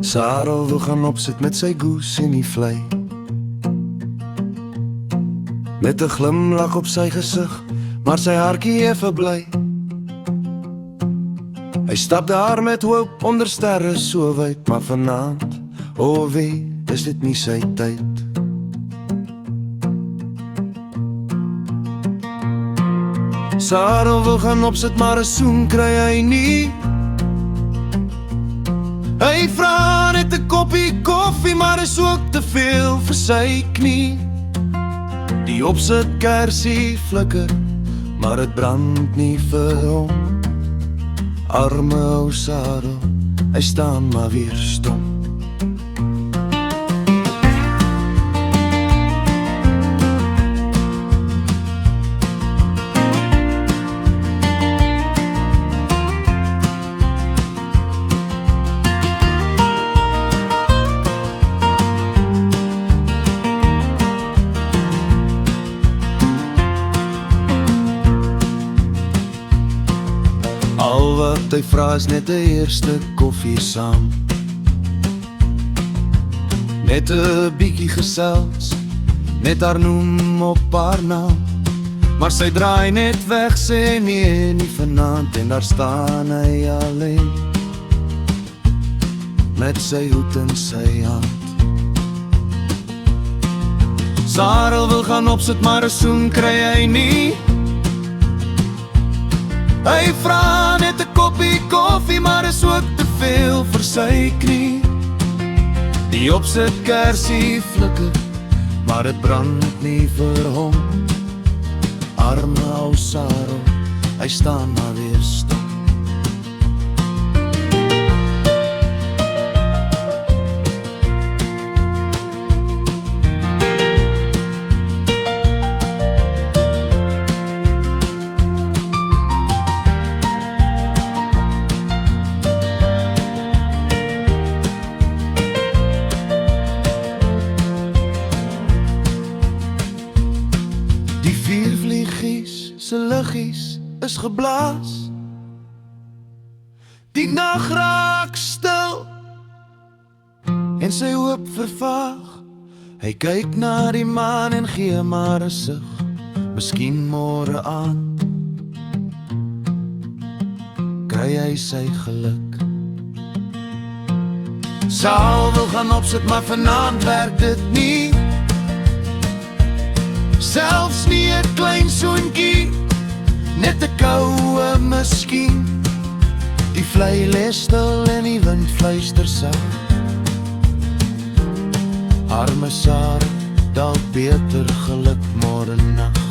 Sarel wil gaan opsit met sy goose en die vlei, met 'n glimlag op sy gesig, maar sy hartjie effe bly. Hy stap daar met hoop onder sterre so wyd, maar vanaand, o wee, is dit nie sy tyd. Sarel wil gaan opsit, maar 'n soen kry hy nie. Hy vra net 'n koppie koffie, maar is ook te veel vir sy knie. Die opsit kersie flikker, maar dit brand nie vir hom. Arme ou Sarel, hy staan maar weer stom. Al wat hy vra is net 'n eerste koffie saam, net 'n bietjie gesels, net haar noem op haar naam. Maar sy draai net weg, sê nee, nie vanaand, en daar staan hy alleen, met sy hoed in sy hand. Sarel wil gaan opsit, maar 'n soen kry hy nie. Hy vra net 'n koppie koffie, maar is ook te veel vir sy knie. Die opsit kersie flikker, maar dit brand nie vir hom. Arme ou Sarel, hy staan maar weer stil. Die viervliegies se liggies is geblaas, die nag raak stil en sy hoop vervaag. Hy kyk na die maan en gee maar 'n sug, miskien môre aan kry hy sy geluk. Sarel wil gaan opsit, maar vanaand werk dit nie. Selfs nie 'n klein soentjie, net 'n koue miskien. Die vlei lê stil en die wind fluister sag. Arme Sarel, dalk beter geluk môre nag.